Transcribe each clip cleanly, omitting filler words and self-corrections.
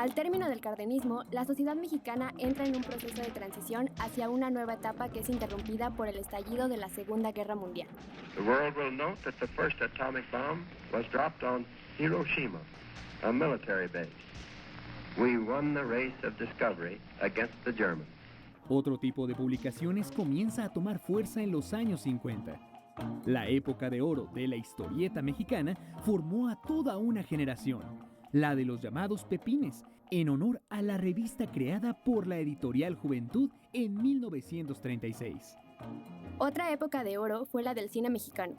Al término del cardenismo, la sociedad mexicana entra en un proceso de transición hacia una nueva etapa que es interrumpida por el estallido de la Segunda Guerra Mundial. The world will note that the first atomic bomb was dropped on Hiroshima, a military base. We won the race of discovery against the Germans. Otro tipo de publicaciones comienza a tomar fuerza en los años 50. La época de oro de la historieta mexicana formó a toda una generación, la de los llamados pepines, en honor a la revista creada por la editorial Juventud en 1936. Otra época de oro fue la del cine mexicano.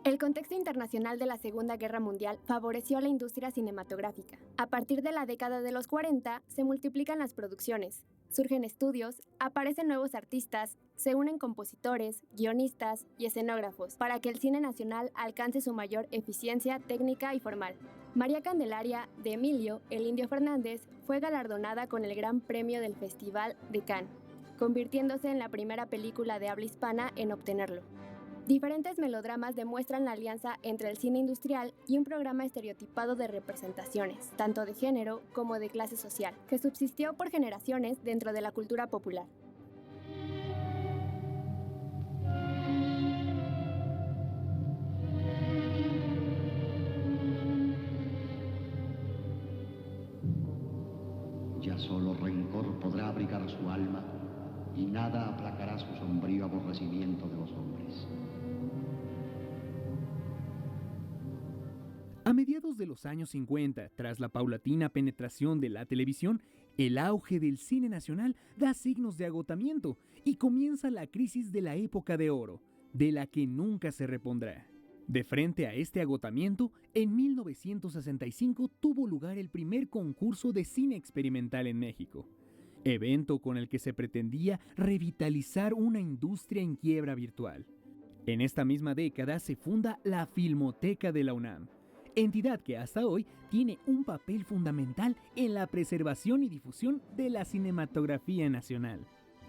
El contexto internacional de la Segunda Guerra Mundial favoreció a la industria cinematográfica. A partir de la década de los 40, se multiplican las producciones, surgen estudios, aparecen nuevos artistas, se unen compositores, guionistas y escenógrafos para que el cine nacional alcance su mayor eficiencia técnica y formal. María Candelaria, de Emilio, el Indio Fernández, fue galardonada con el Gran Premio del Festival de Cannes, convirtiéndose en la primera película de habla hispana en obtenerlo. Diferentes melodramas demuestran la alianza entre el cine industrial y un programa estereotipado de representaciones, tanto de género como de clase social, que subsistió por generaciones dentro de la cultura popular. Ya solo rencor podrá abrigar su alma y nada aplacará su sombrío aborrecimiento de los hombres. A mediados de los años 50, tras la paulatina penetración de la televisión, el auge del cine nacional da signos de agotamiento y comienza la crisis de la época de oro, de la que nunca se repondrá. De frente a este agotamiento, en 1965 tuvo lugar el primer concurso de cine experimental en México, evento con el que se pretendía revitalizar una industria en quiebra virtual. En esta misma década se funda la Filmoteca de la UNAM, entidad que hasta hoy tiene un papel fundamental en la preservación y difusión de la cinematografía nacional.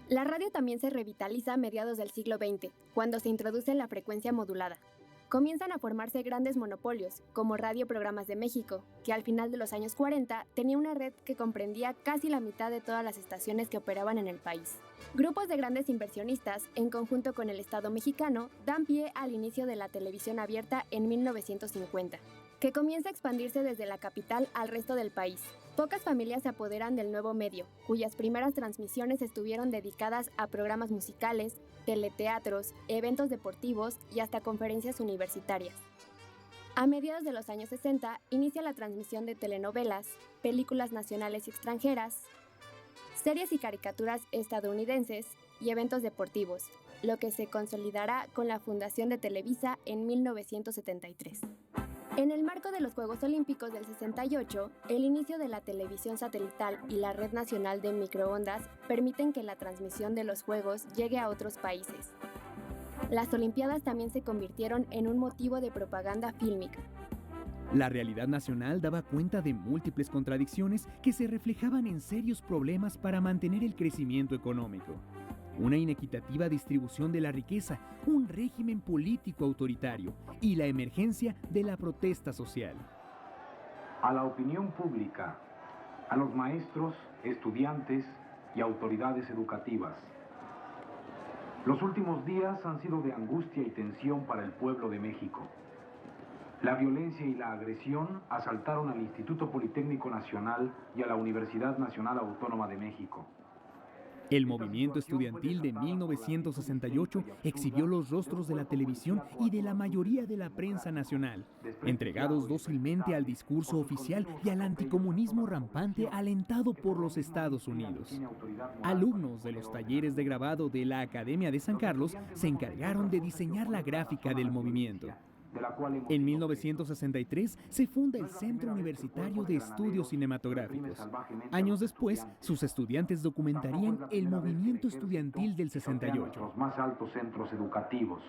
La radio también se revitaliza a mediados del siglo XX, cuando se introduce la frecuencia modulada. Comienzan a formarse grandes monopolios, como Radio Programas de México, que al final de los años 40 tenía una red que comprendía casi la mitad de todas las estaciones que operaban en el país. Grupos de grandes inversionistas, en conjunto con el Estado mexicano, dan pie al inicio de la televisión abierta en 1950, que comienza a expandirse desde la capital al resto del país. Pocas familias se apoderan del nuevo medio, cuyas primeras transmisiones estuvieron dedicadas a programas musicales, teleteatros, eventos deportivos y hasta conferencias universitarias. A mediados de los años 60 inicia la transmisión de telenovelas, películas nacionales y extranjeras, series y caricaturas estadounidenses y eventos deportivos, lo que se consolidará con la fundación de Televisa en 1973. En el marco de los Juegos Olímpicos del 68, el inicio de la televisión satelital y la red nacional de microondas permiten que la transmisión de los Juegos llegue a otros países. Las Olimpiadas también se convirtieron en un motivo de propaganda fílmica. La realidad nacional daba cuenta de múltiples contradicciones que se reflejaban en serios problemas para mantener el crecimiento económico. Una inequitativa distribución de la riqueza, un régimen político autoritario y la emergencia de la protesta social. A la opinión pública, a los maestros, estudiantes y autoridades educativas. Los últimos días han sido de angustia y tensión para el pueblo de México. La violencia y la agresión asaltaron al Instituto Politécnico Nacional y a la Universidad Nacional Autónoma de México. El movimiento estudiantil de 1968 exhibió los rostros de la televisión y de la mayoría de la prensa nacional, entregados dócilmente al discurso oficial y al anticomunismo rampante alentado por los Estados Unidos. Alumnos de los talleres de grabado de la Academia de San Carlos se encargaron de diseñar la gráfica del movimiento. En 1963 se funda el Centro Universitario de Estudios Cinematográficos. Años después, sus estudiantes documentarían el movimiento estudiantil del 68. Los más altos centros educativos,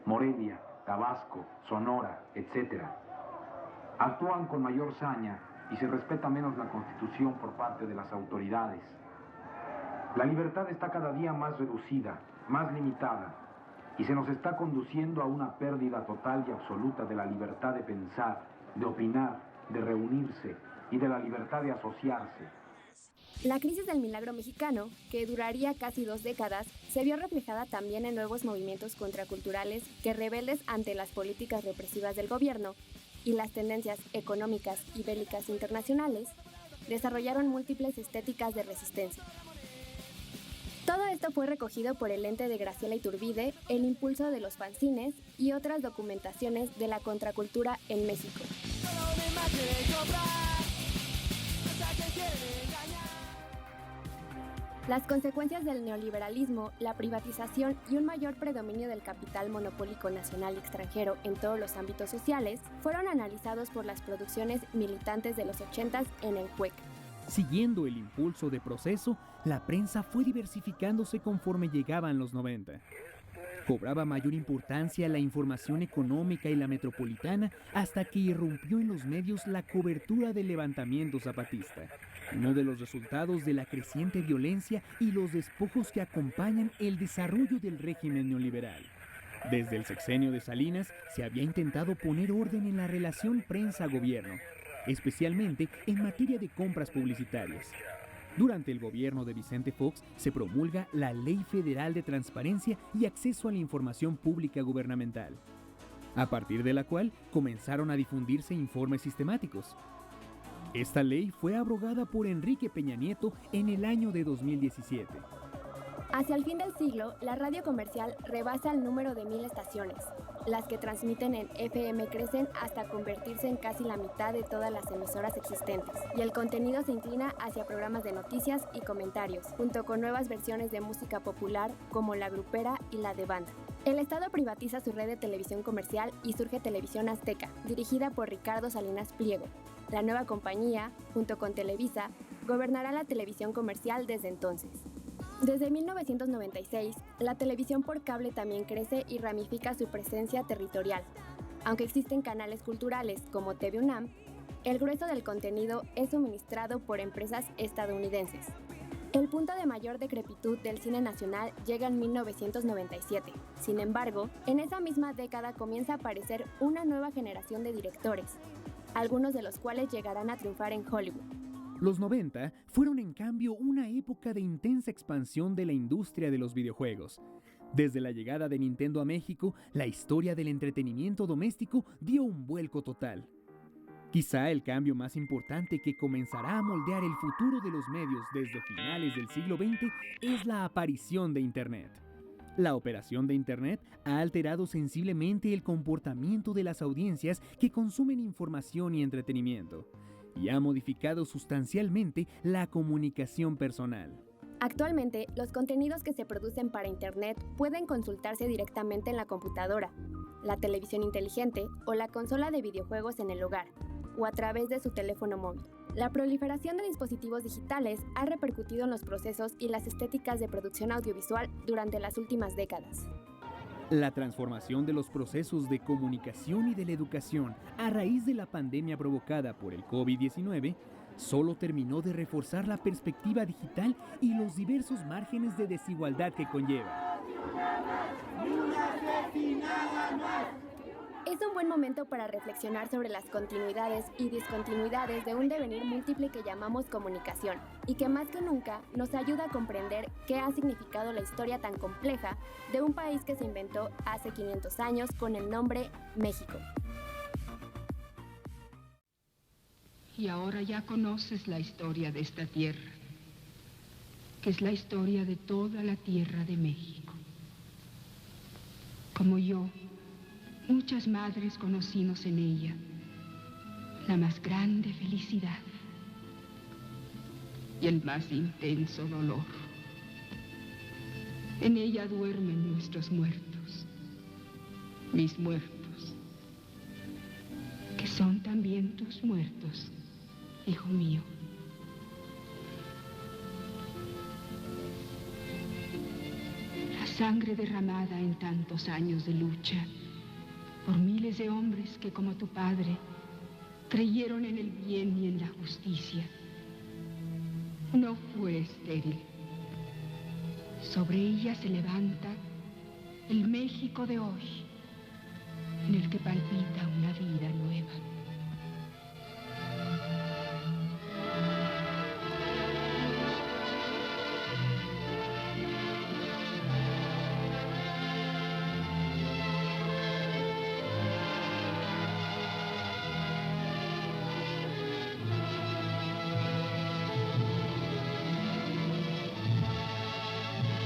Morelia, Tabasco, Sonora, etc. Actúan con mayor saña y se respeta menos la Constitución por parte de las autoridades. La libertad está cada día más reducida, más limitada, y se nos está conduciendo a una pérdida total y absoluta de la libertad de pensar, de opinar, de reunirse, y de la libertad de asociarse. La crisis del milagro mexicano, que duraría casi 2 décadas, se vio reflejada también en nuevos movimientos contraculturales que, rebeldes ante las políticas represivas del gobierno y las tendencias económicas y bélicas internacionales, desarrollaron múltiples estéticas de resistencia. Todo esto fue recogido por el ente de Graciela Iturbide, el impulso de los fanzines y otras documentaciones de la contracultura en México. Las consecuencias del neoliberalismo, la privatización y un mayor predominio del capital monopólico nacional y extranjero en todos los ámbitos sociales fueron analizados por las producciones militantes de los 80s en el CUEC. Siguiendo el impulso de Proceso, la prensa fue diversificándose conforme llegaban los 90. Cobraba mayor importancia la información económica y la metropolitana hasta que irrumpió en los medios la cobertura del levantamiento zapatista, uno de los resultados de la creciente violencia y los despojos que acompañan el desarrollo del régimen neoliberal. Desde el sexenio de Salinas se había intentado poner orden en la relación prensa-gobierno, especialmente en materia de compras publicitarias. Durante el gobierno de Vicente Fox se promulga la Ley Federal de Transparencia y Acceso a la Información Pública Gubernamental, a partir de la cual comenzaron a difundirse informes sistemáticos. Esta ley fue abrogada por Enrique Peña Nieto en el año de 2017. Hacia el fin del siglo, la radio comercial rebasa el número de 1000 estaciones. Las que transmiten en FM crecen hasta convertirse en casi la mitad de todas las emisoras existentes, y el contenido se inclina hacia programas de noticias y comentarios, junto con nuevas versiones de música popular como la grupera y la de banda. El Estado privatiza su red de televisión comercial y surge Televisión Azteca, dirigida por Ricardo Salinas Pliego. La nueva compañía, junto con Televisa, gobernará la televisión comercial desde entonces. Desde 1996, la televisión por cable también crece y ramifica su presencia territorial. Aunque existen canales culturales como TV UNAM, el grueso del contenido es suministrado por empresas estadounidenses. El punto de mayor decrepitud del cine nacional llega en 1997. Sin embargo, en esa misma década comienza a aparecer una nueva generación de directores, algunos de los cuales llegarán a triunfar en Hollywood. Los 90 fueron en cambio una época de intensa expansión de la industria de los videojuegos. Desde la llegada de Nintendo a México, la historia del entretenimiento doméstico dio un vuelco total. Quizá el cambio más importante que comenzará a moldear el futuro de los medios desde finales del siglo XX es la aparición de Internet. La operación de Internet ha alterado sensiblemente el comportamiento de las audiencias que consumen información y entretenimiento, y ha modificado sustancialmente la comunicación personal. Actualmente, los contenidos que se producen para Internet pueden consultarse directamente en la computadora, la televisión inteligente o la consola de videojuegos en el hogar, o a través de su teléfono móvil. La proliferación de dispositivos digitales ha repercutido en los procesos y las estéticas de producción audiovisual durante las últimas décadas. La transformación de los procesos de comunicación y de la educación a raíz de la pandemia provocada por el COVID-19 solo terminó de reforzar la perspectiva digital y los diversos márgenes de desigualdad que conlleva. Es un buen momento para reflexionar sobre las continuidades y discontinuidades de un devenir múltiple que llamamos comunicación, y que más que nunca nos ayuda a comprender qué ha significado la historia tan compleja de un país que se inventó hace 500 años con el nombre México. Y ahora ya conoces la historia de esta tierra, que es la historia de toda la tierra de México. Como yo, muchas madres conocimos en ella la más grande felicidad y el más intenso dolor. En ella duermen nuestros muertos, mis muertos, que son también tus muertos, hijo mío. La sangre derramada en tantos años de lucha por miles de hombres que, como tu padre, creyeron en el bien y en la justicia, no fue estéril. Sobre ella se levanta el México de hoy, en el que palpita una vida nueva.